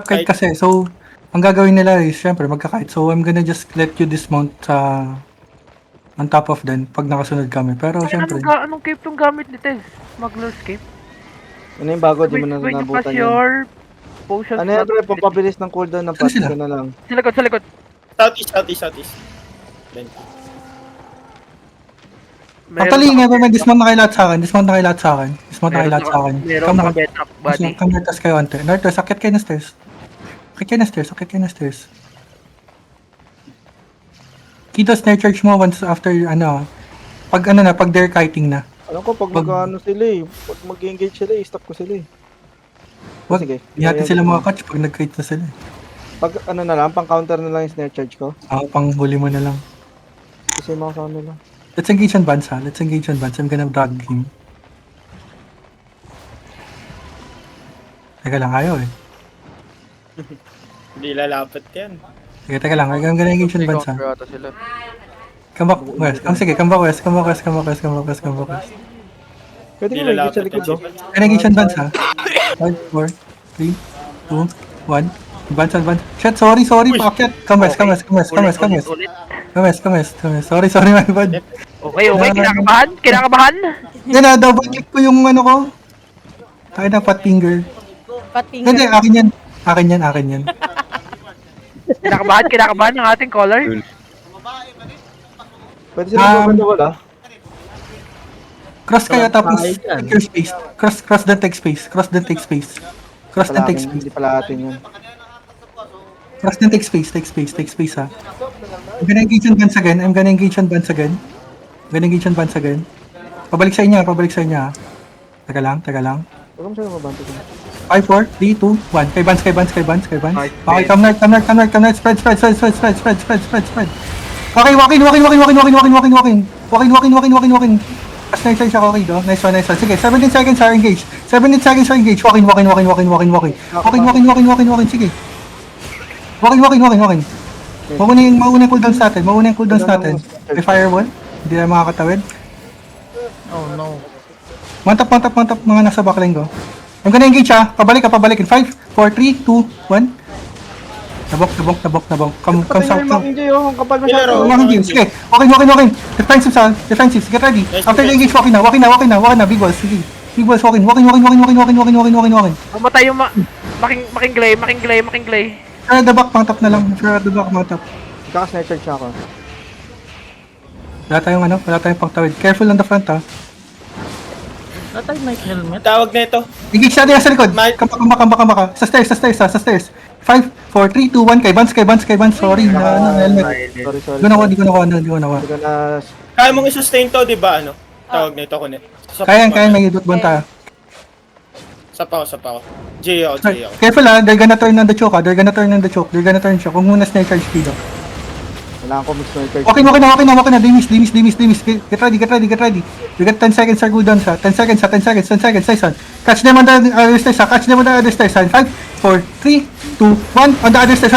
kite kasi. So, ang gagawin nila is, syempre, magka-kite. So, I'm gonna just let you dismount sa on top of them pag nakasunod kami. Pero, Ay, syempre, anong cape tong gamit ni Tez? Smuggler's cape? Ano yung bago, di mo na When you pass nabutan yun. your potion Ano yan, slot pre, ability. papabilis ng cooldown ng Saan patch sila? ko na lang. Sa likod. Southeast. Then, actually, never mind, dismount na kayo lahat sa akin. Dismount na kayo lahat sa akin. Meron Come on. naka-bedrock body. Come north, kayo ante. North, akit kayo na stairs. Akit kayo na stairs. Kito snare charge mo once after, pag they're kiting na. Alam ko, pag mag-ano sila eh. Pag mag-engage sila eh, stop ko sila eh. Wag, Sige. hindi natin sila makakatch pag nag-kite na sila. Pag ano na lang, pang counter na lang yung snare charge ko. Pang huli mo na lang. Kasi mga sa nila. Let's engage on Vance, ha? I'm gonna drag him. Teka lang, ayaw eh. hindi lalapit yan. Teka lang, I'm gonna engage on Vance, ha? Counter ata sila. Come back west. Sige, come back west. Pwede Hindi ko mag-engage lalapit sa likod oh. Gonna engage on Vance, ha? 5, 4, 3, 2, 1. Vance. Shit, sorry, paakyat. Come west. Sorry, my bad. Okay, kinakabahan? Yan na, double click ko yung ano ko. Tayo na, fat finger. Hindi, akin yan. Kinakabahan ng ating caller? Pwede sila mag wala. Cross kayo tapos take your space. Cross then take space. Hindi pala atin yun. Cross then take space, ha. I'm gonna engage on Vance again. Pabalik sa inyo, ha. Teka lang. Huwag mo siya mabanto ko. 5, 4, 3, 2, 1. Kay Vance. Okay, come north. Spread. Okay, walk in. Nice ako, okay, do. Nice one. Sige, 17 seconds are engaged. Walk in. Sige. Walk in. Mauna yung cooldowns natin. May firewall. Hindi na makakatawid. Oh no. Mantap, mga nasa backline ko. I'm gonna engage, ha. Pabalik in 5, 4, 3, 2, 1. Nabok. Come Patay south. yung Mocking Jay oh, ang kapal masyado. Sige, walk in. Defensive, get ready. After the engage, walk in na. Big balls, sige. Big balls, walk in. Pumatay yung making glay. Sure at the back, pang top na lang. Kaka-snare charge ako. Wala tayong pang tawid. Careful on the front, ha. Natay Mike helmet. Tawag na ito. Engage natin sa likod. Come back. Sa stairs. 5, 4, 3, 2, 1. Kay Vance. Sorry, helmet. Sorry. Hindi ko nakuha. Hindi ko na... Kaya mong i-sustain to, di ba? Ano? Tawag na ito, kunin. Kaya, may idot bunta. Sapa ko. J.O. Careful, ha. They're gonna turn on the choke. Kung muna snare charge speed, ha. Kailangan ko mag-snare charge. Okay na. They miss. Get ready. We got 10 seconds are good on sa. 10 seconds. Nice one. Catch them on the other stairs, ha. 5, 4, 3, 2, 1. On the other stairs.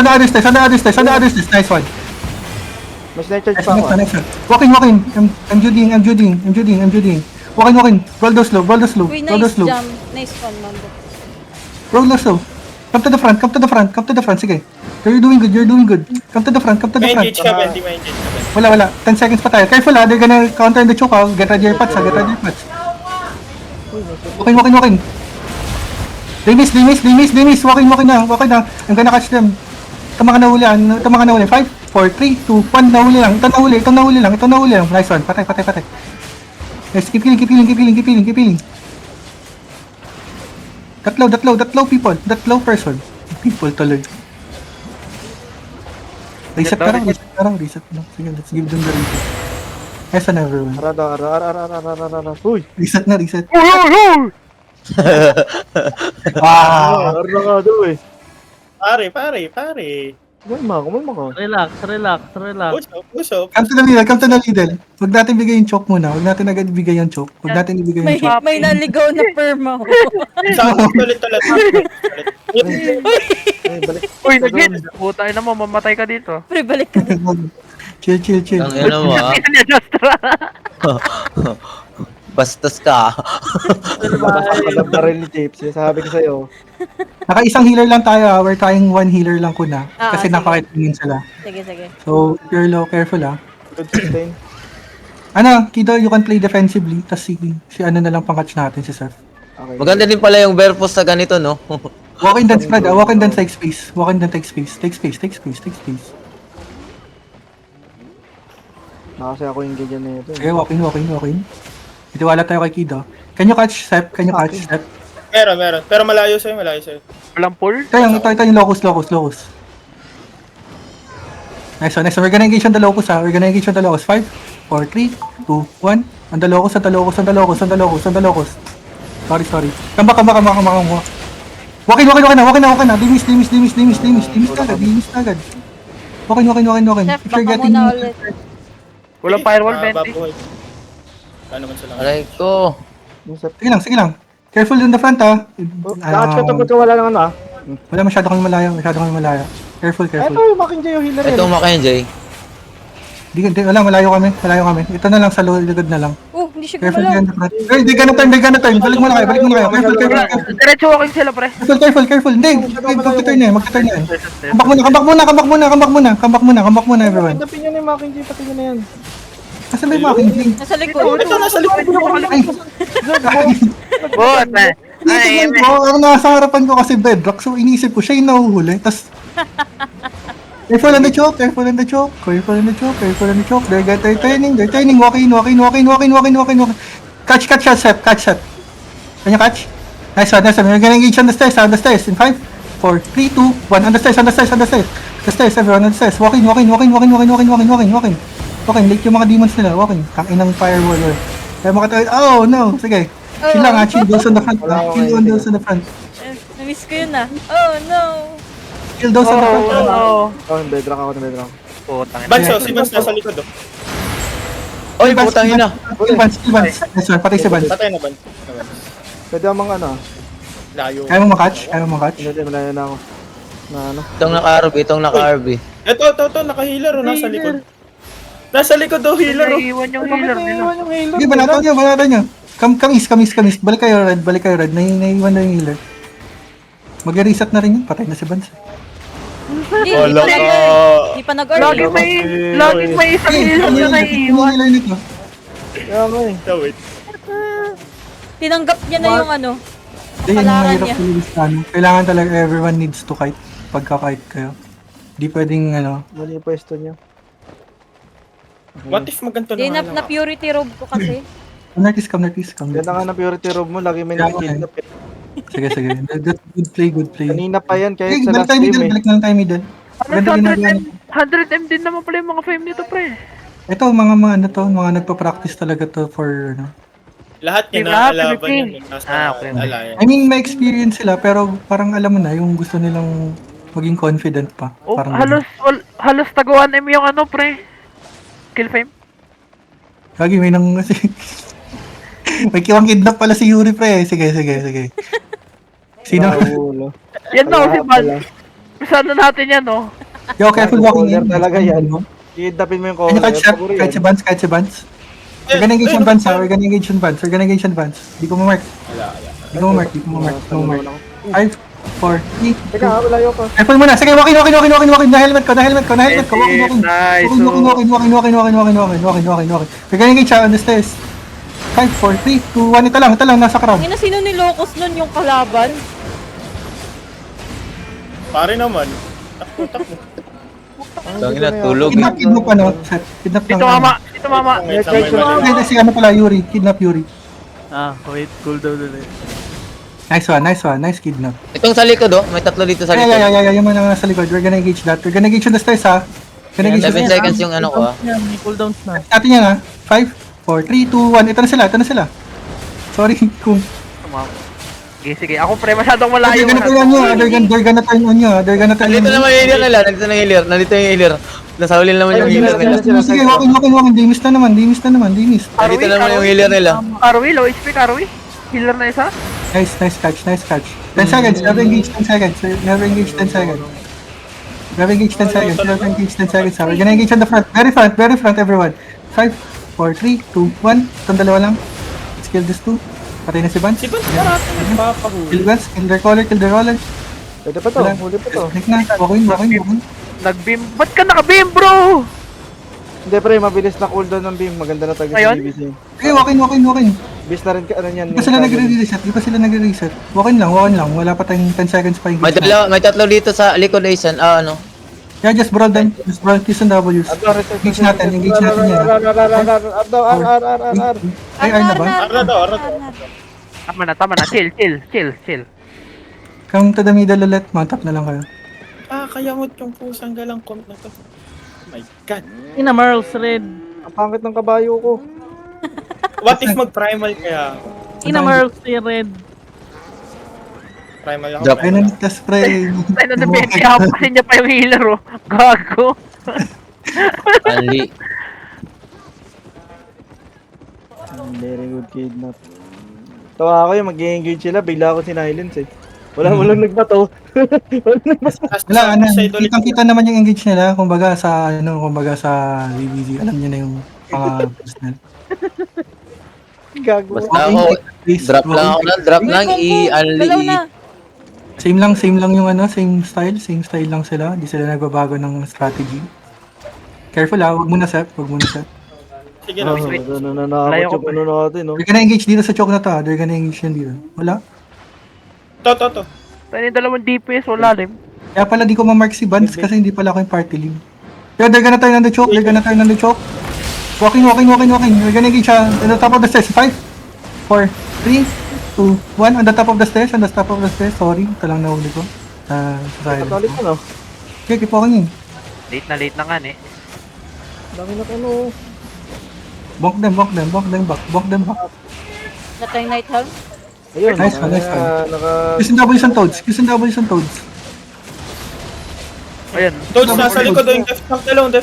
Nice one. May snare charge pa ako. Nice one. Walk in. I'm juding. Walk in. Roll those slow. Uy, nice jump. Nice one, Mambo. Roll those slow. Come to the front. Sige. You're doing good. Come to the front. Ma-engage ka ba? Hindi ma-engage ka ba? Wala. 10 seconds pa tayo. Careful, ha. They're gonna counter in the choke, ha. Get ready your pots. Walk in. They miss. Walk in na. I'm gonna catch them. Tama ka na huli. 5, 4, 3, 2, 1. Nahuli lang. Ito nahuli lang. Nice one. Patay. Yes, keep healing. That low people. That low person. People tuloy. Reset na lang. Sige, let's give them the reset. Yes, on everyone. Ara. Uy! Reset na. Ara eh. Pare. Kumalma ka. Relax. Push up. Come to the middle. Huwag natin bigay yung choke muna. Huwag natin agad ibigay yung choke. May naligaw na perma. Saan ulit. Balik. Uy, nag-hit. Putay na mo, mamatay ka dito. Pre, balik ka. Chill. Ang ina mo ah. Bastos ka. Napapalab na rin ni Chips. Sabi ko sa'yo. Naka-isang healer lang tayo, ah. We're trying one healer lang kuna. Kasi sige. napakitinin sila. Sige, sige. So, you're low, careful ah. Good sustain. Ano, Kido, you can play defensively. Tapos si ano na lang pang-catch natin, si Seth. Okay. Maganda din pala yung bear post sa ganito, no? Walk in then spread, ah. Walk in then take space. Walk in then take space. Take space, take space, take space. Kasi ako yung ganyan na ito. Okay, walk in, walk in, walk in. Itiwala tayo kay Kido. Can you catch, Seth? Can you catch, Seth? Meron. Pero malayo sa'yo, malayo sa'yo. Walang pull? Ito yung locus. Nice one, nice one. We're gonna engage on the locus, ah. We're gonna engage on the locus. 5, 4, 3, 2, 1. On the locus. Sorry. Come back. Walk in na. Dimis agad. Walk in. Chef, If you're baka getting... muna ulit. Walang firewall, Venti. Babuhay. Ano naman sila? Aray ko. Sige lang. Careful in the front, ah. Nakachot ako wala lang ano ah. Wala masyado kami malaya. Careful. Ito yung Making J yung healer Ito yan. makain, Jay. Wala, malayo kami. Ito na lang sa likod na lang. Oh, hindi siya Careful gumalaw. in the front. Hey, they gonna turn. Balik muna kayo. Careful. Diretso walking sila, pre. Careful. Hindi, magta-turn yan. Come back muna, everyone. Pindapin nyo na yung Making J, pati nyo na yan. Kasi may making thing. Nasa likod. Ito, nasa likod mo. Ay, Bot, eh. initignan ko, ang nasa harapan ko kasi bedrock, so iniisip ko, siya yung nahuhuli, tas... Careful on the choke. They're turning, walk in. Catch shot. Can you catch? Nice one. We're gonna engage on the stairs, in 5, 4, 3, 2, 1, on the stairs. The stairs, everyone, on the stairs. Walk in. Okay, late yung mga demons nila, walking. Kain ng firewall. Kaya makatawid, oh no, sige. Chill lang ha, chill those on the front. Chill on those on the front. Na-miss ko yun ah. Oh no. Chill those on the front. Oh, Oh, bedrock ako. putang ina. Banso, si Bans nasa likod. Oy, putang ina. Skill Vance. Nice one, pati si Vance. Patay na Bans. Pwede amang ano. Layo. Kaya mo makatch? Hindi, malayo na ako. Na ano. Itong naka-RB. Ito, naka-healer o nasa likod. Nasa likod daw healer o. Naiiwan yung healer nila. Iwan yung healer. Sige, banatan nyo. Kamis. Balik kayo, Red. Naiiwan na yung healer. Mag-reset na rin yun. Patay na si Vance. Wala ka. Hindi pa nag-earn. Laging may isang healer na naiiwan. Healer nito. Kaya mo eh. Wait. Tinanggap niya na yung ano. Hindi, yan yung Kapalaran mahirap niya. sa ano. Kailangan talaga everyone needs to kite. Pagka-kite kayo. Di pwedeng ano. Mali yung pwesto niya. What if maganto Hindi, na nga lang? na purity robe ko kasi. Come Nartis. Ganda nga ng purity robe mo. Lagi may Yeah, nakikidnap eh. Sige. That's good play. Kanina pa yan kahit Hey, sa last game eh. balik na tayo middle. Maganda ginagawa. 100M din naman pala yung mga fame nito, pre. Ito, mga nagpa-practice talaga to for, ano. Lahat niya Diba? na alaban Philippine. yun. Nasa Okay. alliance. I mean, may experience sila, pero parang alam mo na, yung gusto nilang maging confident pa. Oh, Parang halos taguan M yung ano, pre. Kill fame. Lagi may nang... may kiwang kidnap pala si Yuri, pre. Sige. Sino? Ulo. Yan no, si Bal. Sana natin yan, no. Yo, careful walking in. Caller talaga yan. Kidnapin mo yung Can you caller. catch that? Catch si Vance. We're gonna engage on Vance, ha? We're gonna engage on Vance. Di ko ma-mark. Di ko ma-mark. 5, 4, 3, Teka, malayo pa. careful muna. Sige, walking. Na helmet ko. Walking. Nice. Walking. We're gonna engage on the stairs. 5, 4, 3, 2, 1. Ito lang. Nasa crowd. Ang ina, sino ni Locos nun yung kalaban? Pare naman. Takbo. Tangina, tulog. Kidnap pa, no? Kidnap lang. Dito mama. Wait lang, Hindi, si ano pala, Yuri. Kidnap Yuri. Wait, cooldown ulit. Nice one. Nice kidnap. Itong sa likod, oh. May tatlo dito sa likod. Yeah. Yung mga nasa likod. We're gonna engage that. We're gonna engage on the stairs, ha? We're gonna engage on the 7 stairs. seconds yung ano ko, ah. Yan, may cooldowns na. Atin yan, ha? 5, 4, 3, 2, 1. Ito na sila. Sorry kung... Sige. Ako, pre, masyadong malayo. They're gonna turn on you, ha? They're gonna turn on you, ha? They're gonna turn on Nandito you. naman yung healer nila. Nandito yung healer. Nasa huli naman yung healer nila. Sige, walking. Dimis na naman. Nandito naman yung healer nila. Karwi, low HP, Karwi. Healer na isa. Nice catch. 10 seconds. Never engage 10 seconds. Never engage 10 seconds. We're gonna engage on the front. Very front, everyone. 5, 4, 3, 2, 1. Itong dalawa lang. kill this two. Patay na si Vance. Si Bans parati nagpapahuli. Kill Vance, kill their caller, kill their caller. Pwede pa to, Wala. huli pa to. Nick na, walk in. Nag-beam. Ba't ka naka-beam, bro? Hindi pre, mabilis na cooldown ng beam. Maganda na taga Ayun? si BBC. Okay, walk in. Bis na rin ka, ano yan. Di pa sila nagre-reset, Walk in lang. Wala pa tayong 10 seconds pa yung May tatlo dito sa likod Aisan. Ano? Yeah, just brawl them. Just brawl Qs and Ws. Engage natin yan. Ay, na ba? Ara daw, ara daw. Tama na. Chill. Come to the middle ulit. Mount up na lang kayo. Kayamot yung pusang galang comp na to. Oh my god. Ina Merls Red. Ang pangit ng kabayo ko. What if mag-primal kaya? Ina Merls si Red. Primal ako. Drop. Ay, nang-test spray. Tayo na nabente ako kasi niya pa yung healer, oh. Gago. Anli. Very good kidnap. Tawa ako yung mag-engage sila, bigla ako sinilence eh. Walang nagbato. Wala, kitang-kita naman yung engage nila. Kumbaga sa VBG. Alam niyo na yung mga personal. Gago. Basta ako, drop lang, i-unli, Dalaw na. Same lang yung same style lang sila. Hindi sila nagbabago ng strategy. Careful wag muna set. Sige lang. Nakakachok ano natin, no? They're gonna engage dito sa choke na to. They're gonna engage yan dito. Wala. To. Tayo yung dalawang DPS, wala rin. Kaya pala di ko ma-mark si Vance kasi hindi pala ako yung party lead. Yeah, they're gonna turn on the choke. Walking. We're gonna engage on the top of the stairs. 5, 4, 3, 2, 1. On the top of the stairs. Sorry, ito lang nahuli ko. Katolik ko, no? Okay, keep walking in. Late na nga, eh. Dami na ano. Bonk them back. Natay Night Helm. Ayun. Nice one. Naka... Qs and Ws and Toads. Ayun. Toads nasa likod oh. Yung Death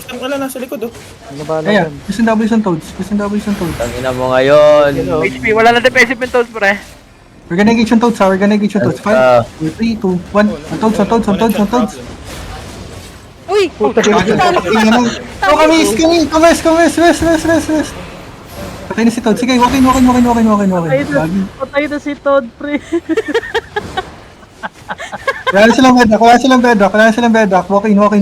Tank nila nasa likod oh. Ano ba na Ayan, yan? Qs and Ws and Toads. Tangina mo ngayon. HP, wala na defensive yung toads, pre. We're gonna engage on Toads, 5, 4, 3, 2, 1. On Toads. Uy! West. Patay na si Toad. Sige, walk in. Patay na si Todd, pre. Wala silang bedrock. Walk in. Wala,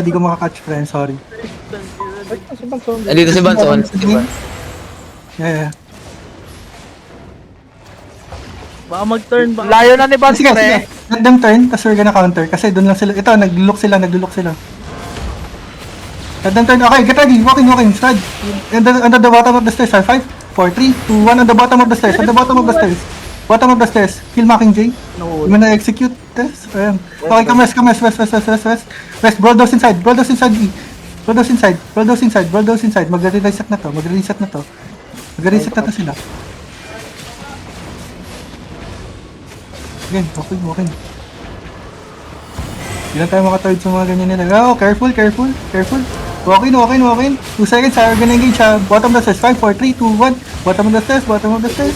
di ko makakatch, friend. Sorry. Andito si Banson. Yeah. Baka mag-turn ba? Layo na ni Bans, Sige. pre. Let them turn, kasi we're gonna counter. Kasi doon lang sila. Ito, nag-look sila. Let them turn. Okay, get ready. Walk in. Stride. Under the bottom of the stairs. 5, 4, 3, 2, 1. On the bottom of the stairs. Bottom of the stairs. Kill Mockingjay. I'm gonna execute this. Ayan. Okay, come west. West, brawl those inside. E. Brawl those inside. Mag-reset na to sila. Again, walking. Hindi lang tayo makatawid sa mga ganyan nila. Oh, careful. Walk in. 2 seconds, we're gonna engage bottom of the stairs. 5, 4, 3, 2, 1. Bottom of the stairs. Ito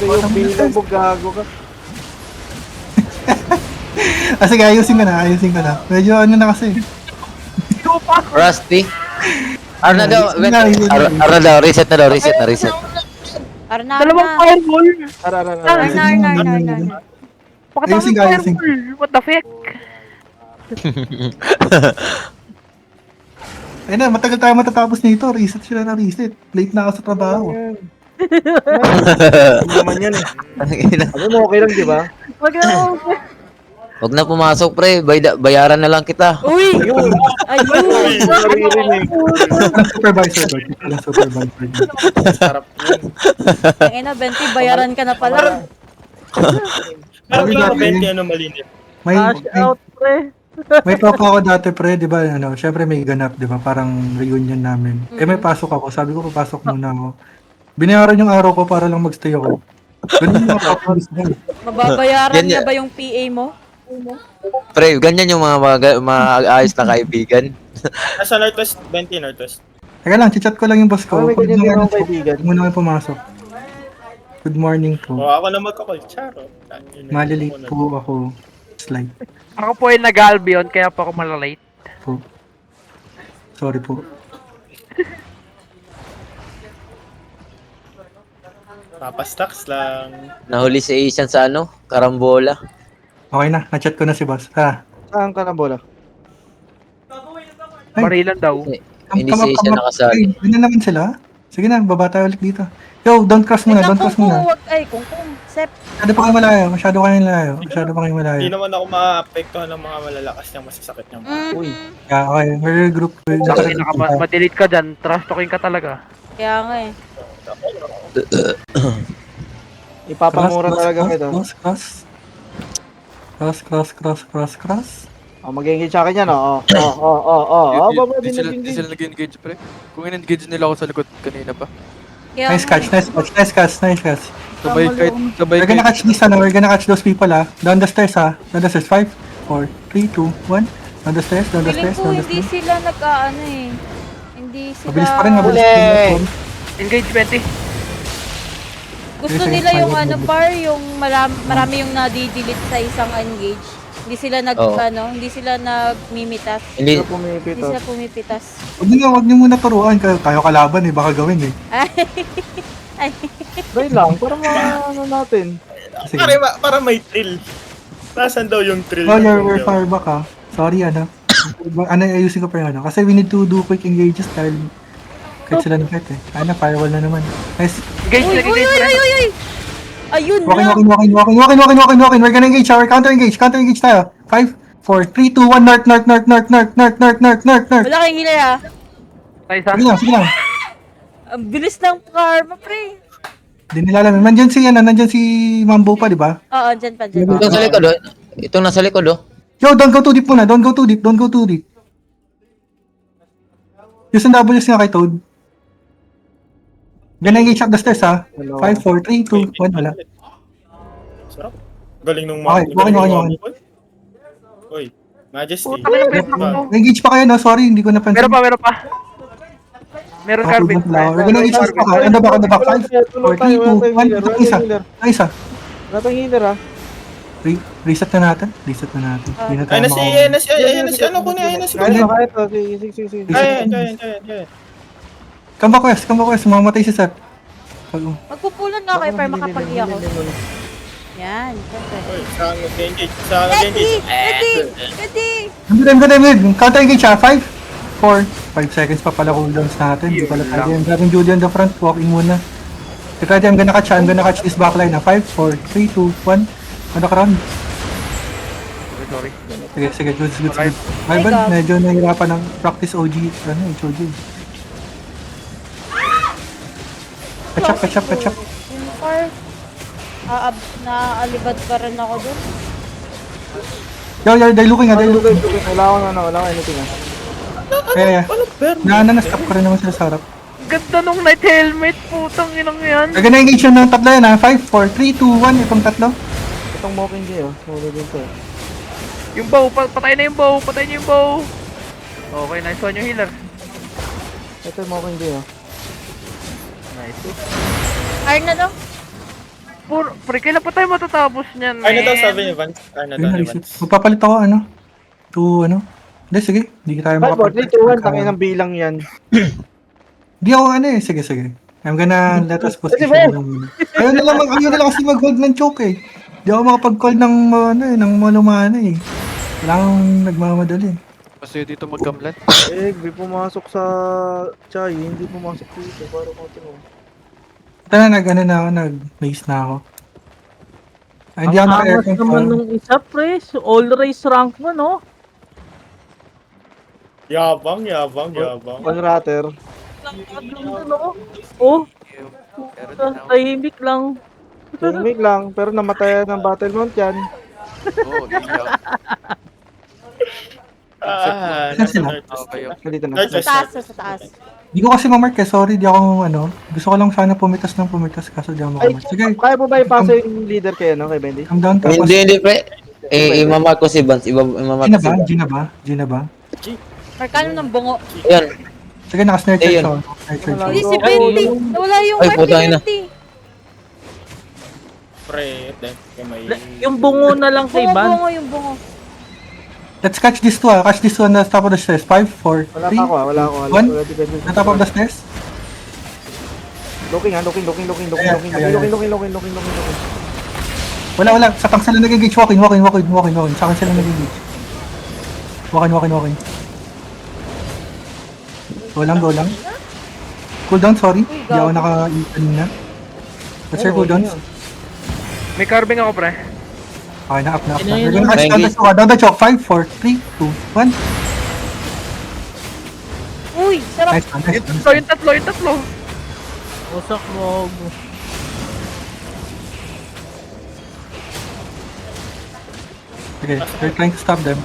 yung build mo, gago ka. Sige, ayusin ko na. Medyo na kasi. Rusty. Ano daw, reset na daw. Arnar Dalawang na. fireball. Arnar. Pakatawang Ayusin ka. fireball. What the fuck? Ayun na, matagal tayo matatapos nito. Reset. Late na ako sa trabaho. Hindi naman yan eh. Ano mo, okay lang, di ba? Huwag na pumasok, pre. Bayaran na lang kita. Uy! Ayun! Walang supervisor. Sarap yun. Tangina, Benti, bayaran ka na pala. Pero klaro 20 ano malinit. Cash out, pre. May tropa ako dati, pre, di ba, syempre may ganap, di ba, parang reunion namin. May pasok ako, sabi ko papasok muna ako. Binayaran yung araw ko para lang magstay ako. Ganun yung makapalis mo. Mababayaran niya ba yung PA mo? Pre, ganyan yung mga ayos na kaibigan. Nasa Northwest, 20 Northwest. Teka lang, chichat ko lang yung boss ko. May ganyan din akong kaibigan. Huwag mo naman pumasok. Good morning po. O ako na magkakol, charo. Malilate po ako. Slide Ako po ay nag-Albion, kaya po ako malalate. po. Sorry po. Papastocks lang. Nahuli si Asian sa ano? Karambola. Okay na, na-chat ko na si boss. Saan ka na bola? Ay. Barilan daw. Hindi si Asian nakasali. Ay, na naman sila. Sige na, baba tayo ulit dito. Yo, don't cross muna, don't cross muna. Wag, ay, kung, Sep. Masyado pa kayo malayo, masyado kayo malayo. Hindi naman ako maapektuhan ng mga malalakas niyang masasakit niyang. Uy. Yeah, okay, we're group. Sabi na ma-delete ka dyan, trash talking ka talaga. Kaya nga eh. Ipapamura talaga kita. Cross. Oh, mag-engage sa akin yan, oh. Oh, baba Di din sila nag-engage. nag-engage, pre. Kung in-engage nila ako sa likod kanina pa. Kaya Nice catch. Sabay kahit, sabay We're gonna catch this, we're gonna catch those people, Down the stairs, Down the stairs, 5, 4, 3, 2, 1. Down the stairs, feeling ko hindi sila nag-ano eh. Hindi sila... Mabilis pa rin, mabilis pa rin. Engage 20. Gusto Sige, nila yung sige, ano sige. par, yung marami yung nadi-delete sa isang engage. Hindi sila Oo. hindi sila nagmimitas. Hindi, Sila pumipit, Hindi sila pumipitas. Huwag niyo muna turuan, tayo kalaban baka gawin Ay, Dahil lang, para ano natin. Sige. Para may thrill. Nasaan daw yung thrill? Oh, we're far back, Sorry, ayusin ko pa yung kasi we need to do quick engages dahil kahit sila nakit firewall na naman. Nice. Engage, uy, engage, pre. Ayun Walking. lang. We're gonna engage, counter engage tayo. 5, 4, 3, 2, 1, north. Wala kayong healer ah. Nice, ha? Sige lang. Ang bilis ng karma, pre. Hindi nila alam. Nandyan si Mambo pa, di ba? Oo, dyan pa, dyan. itong sa likod, oh. Itong nasa likod, oh. Yo, don't go too deep muna. Don't go too deep. Use ang W's nga kay Toad. Gonna engage up the stairs, 5, 4, 3, 2, 1, wala. Sarap. Galing nung Okay, galing nung okay. mga- Uy, Majesty. Puta ka ng best mo. Engage pa kayo, no? Sorry, hindi ko napansin. Meron pa. Meron Okay, Carvin. we're gonna engage up pa. On the back. 5, 4, 3, 2, 1. Isa. Wala tayong healer, ah. Reset na natin. Hindi na tayo Ayun na si, makaw- ayun na si, ano ko na, ayun na si. Kahit to, sige. Kaya. Come back west. Mamamatay si Seth. Magpupulan nga kayo para makapag ako. Yan, perfect. Uy, saan mag-engage? Ready! Good. Counter engage, 5, 4, 5 seconds pa pala cooldowns natin. Hindi pala tayo. Grabbing Judy on the front. Walking muna. Get ready, I'm gonna catch this backline, 5, 4, 3, 2, 1. Ano ka ron? Sorry. Sige, good. Ay ba, medyo nahihirapan ng practice HOG. Catch up. Yung par, naaalibad pa rin ako dun. Yo, they're looking. Wala akong anything, ah. Kaya, na-stop ko rin naman sila sa harap. Ganda nung night helmet. Putang inang yan. We're gonna engage yun ng tatlo yan, 5, 4, 3, 2, 1. Itong tatlo. Itong mocking J, oh. Huli din to, eh. Yung bow, patay na yung bow. Patay niyo yung bow. Okay, nice one yung healer. Ito yung mocking J, oh. Nice. Iron na daw. Pre, kailan pa tayo matatapos niyan, Ay na daw man? sabi ni Vance. Ay na daw ni Vance. Magpapalit ako, Hindi, sige. Hindi tayo 5, 4, 3, 2, 1. Tangin ng bilang yan. Hindi ako sige. I'm gonna let us position muna. Ayun na lang kasi mag-hold ng choke eh. Hindi ako makapag-call ng ng malumana eh. Kailangan nagmamadali. Kasi dito magkamlan. Di pumasok sa Chai, hindi pumasok dito. Parang konti mo. Ito na, nag-base na ako. Ay, hindi ako Ang angas naka-aircon naman ko. nung isa, pre. All race rank mo, no? Yabang. Conrater. Ano? Oh, tahimik lang. Tahimik lang, pero namatay ng battle mount yan. Oo, hindi lang. Nasa sila? north. Okay, okay. Nandito na. Sa taas. Hindi ko kasi mamark eh. Sorry, di ako gusto ko lang sana pumitas kaso di ako Ay, makamark. Sige, kaya mo ba ipasa yung leader kay Bendy? calm down tapos. Hindi, pre. Imamark ko si Vance. Imamark ko si Vance. Gina ba? Markano ng bungo. Ayan. Sige, naka-snare Ayun. charge ako. Hindi si Benty. Nawala yung Ay, wife ni putang ina. Benty. Pre, may... Yung bungo na lang kay Van. Bungo yung bungo. Let's catch this two, catch this one na top of the stairs. 5, 4, Wala 3, pa ako, wala ako. One? Wala depende. na top of the stairs. Looking. Ayan. Looking. Wala. Sa tank sila nag-engage. Walking. Sa akin sila nag-engage. Walking. Go lang. Cooldown, sorry. Hindi ako naka-kanina. What's your cooldowns? May carving ako, pre. Okay na, up na. Ayun, We're gonna catch down the choke. 5, 4, 3, 2, 1. Uy, sarap. Nice one. Yung tatlo. Usak mo. Okay, we're trying to stop them.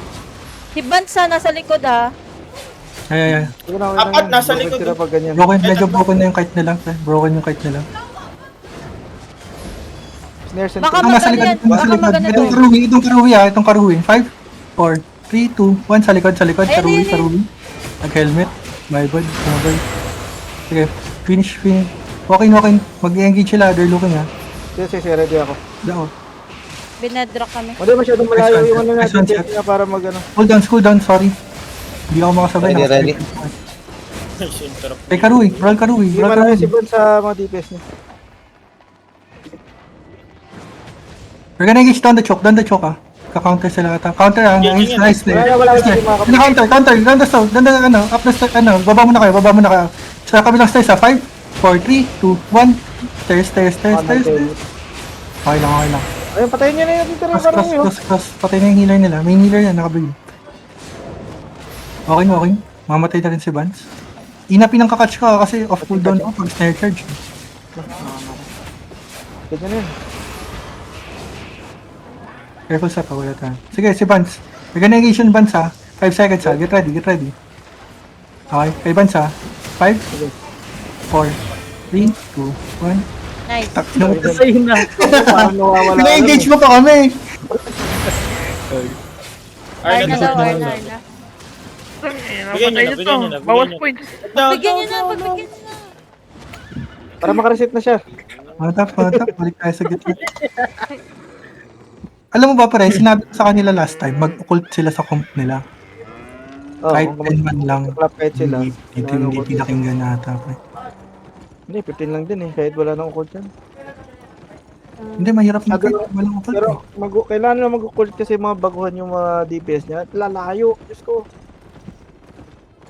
Hibansa, nasa likod ha. Ay. Apat, nasa likod. Sila pag ganyan. Medyo broken na yung kite nila. Broken yung kite nila. Snares and Baka Itong nasa likod, magano yan. Itong karuwi. Itong karuwi. 5, 4, 3, 2, 1. Sa likod. Ayun. Karuwi. Nag-helmet. My bad. Sige, finish. Walking. Mag-engage sila. They're looking ha. Sige, ready ako. Dao. Binedrock kami. Wala masyadong malayo yung ano Nice natin. one, Seth. Kaya para mag ano. Cooldown. Sorry. Hindi ako makasabay. Ready. Ay, karuwi. Brawl karuwi. Hindi marami si Bon sa mga DPS niya. We're gonna engage down the choke ah. Ka-counter sila ata. Counter ah. Nice. Wala Counter. Down the stone. Up the stairs. Baba muna kayo. Sa kabilang stairs ah. 5, 4, 3, 2, 1. Stairs. Okay lang. Ayun, patayin niya na yung titira yung karami yun. Cross. Patay na yung healer nila. Main healer yan. Nakabili. Okay. Mamatay na rin si Vance. Inapin ang kakatch ko kasi off cooldown ako pag snare charge. Ganyan na yun. Careful sa pa, wala tayo. Sige, si Vance. We're gonna engage yung Vance ha. 5 seconds ha. Get ready. Okay, kay Vance ha. 5, 4, 3, 2, 1. Nice. Sa'yo na. Parang nawawala. Pina-engage mo pa kami. Arna daw. Bigyan niyo na, bigyan niyo na. Bawas points. Pagbigyan niyo na. Para makareset na siya. Matap. Balik tayo sa gitna. Alam mo ba pare, sinabi ko sa kanila last time, mag-occult sila sa comp nila. Kahit 10 man lang. Clap kahit sila. Hindi pinakinggan ata. Pre. Hindi, 15 lang din eh. Kahit wala nang occult yan. Hindi, mahirap na kahit walang occult. Pero kailangan na mag-occult kasi mga baguhan yung mga DPS niya. At lalayo. Diyos ko.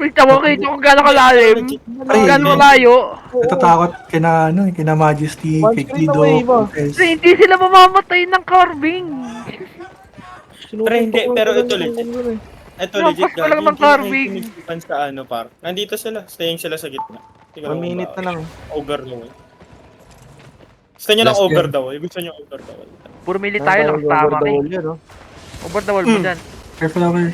Uy, tawa kayo kung gano'ng kalalim. Kung gano'ng malayo. Natatakot kina Majesty, One kay screen Kido, away ba? Cortez. Kasi hindi sila mamamatay ng carving. Pero hindi, pero ito legit. Ito Lampas legit pa lang ng Hindi carving. pinisipan sa ano par. Nandito sila, staying sila sa gitna. Tingnan 1 mo minute ba? na lang. Ogre daw eh. Gusto niyo ng Last ogre game. daw eh. Gusto niyo ogre daw eh. Puro mili tayo, lakas tama kayo. Over the wall mo dyan. Careful over.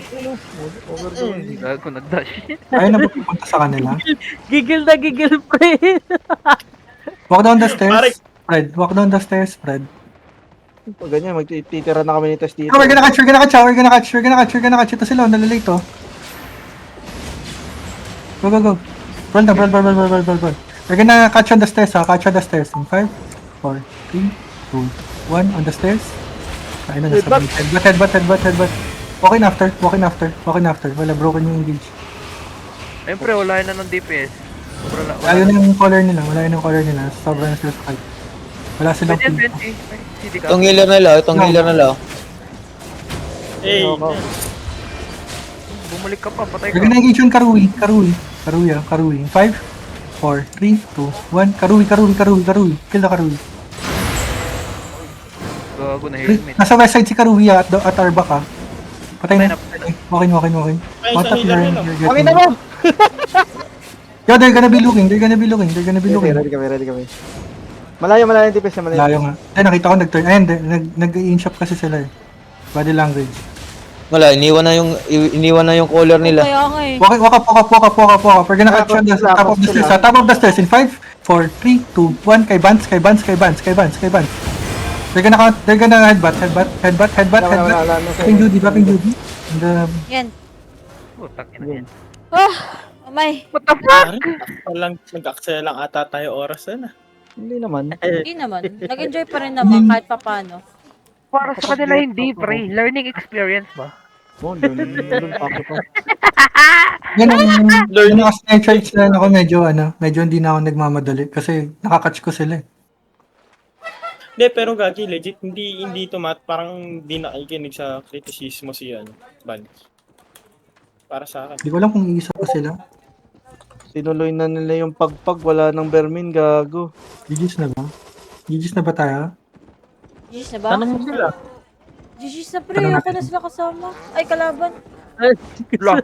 Gago, nag-dash. Ayaw na ba pupunta sa kanila? Gigil, pre. Walk down the stairs. Pare. Fred, walk down the stairs, Fred. Pag ganyan, magtitira na kami ni Tess dito. Oh, we're gonna catch. Ito sila, nalalate oh. Go. Roll. We're gonna catch on the stairs ha. Catch on the stairs. In 5, 4, 3, 2, 1. On the stairs. Ayun na, nasa butthead. Walking after. Wala, broken yung engage. Siyempre, wala na ng DPS. Wala na yung color nila. Sobrang na sila sa fight. Wala silang Pwede, pin. pwede. Hindi ka. Itong healer nila. Hey, Bumalik ka pa, patay We're ka. gonna engage yung Karuwi. Karuwi. 5, 4, 3, 2, 1. Karuwi. Kill the Karuwi. Gago na helmet. Nasa west side si Karuwi at our back ha. Patay na. Patay Walking. Ay, isang healer nila. Okay na mo! Yo, they're gonna be looking. Ready kami. Malayo yung DPS niya. Layo nga. Ay, nakita ko nag-turn. Ayun, nag-in-shop kasi sila eh. Body language. Wala, iniwan na yung color nila. Kaya nga eh. Walk up. We're gonna catch on the top of the stairs. Top of the stairs in 5, 4, 3, 2, 1. Kay Vance. They're gonna headbutt. Ping Judy. And, Yan. Putang ina yan. Umay. What the fuck? Parang nag-aksaya lang ata tayo oras na. Hindi naman. Hindi naman. Nag-enjoy pa rin naman kahit papano. Para sa kanila hindi, pre. Learning experience ba? Oh, lulun pa ako pa. Yan ang naka-snare sila ako medyo hindi na ako nagmamadali kasi nakakatch ko sila eh. Hindi, pero gagi, legit, hindi parang hindi nakikinig sa kritisismo si, Van. Para sa akin. Hindi ko alam kung iisa pa sila. Sinuloy na nila yung pagpag, wala nang vermin, gago. GG's na ba? GG's na ba tayo? GG's na ba? Tanong mo sila. GG's na pre, ako na sila kasama. Ay, kalaban. Ay, Blah.